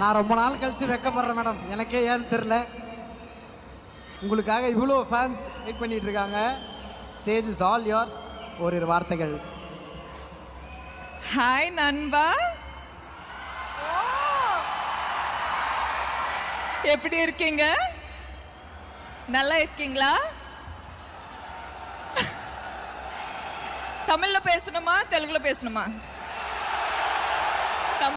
நான் ரொம்ப நாள் கழிச்சு வெக்கப்படுறேன் மேடம். எனக்கே ஏன்னு தெரில. உங்களுக்காக இவ்வளோ ஃபேன்ஸ் வெயிட் பண்ணிட்டு இருக்காங்க. Stage is all yours. ஓரிரு வார்த்தைகள். ஹாய் நண்பா, எப்படி இருக்கீங்க? நல்லா இருக்கீங்களா? தமிழ்ல பேசணுமா தெலுங்குல பேசணுமா?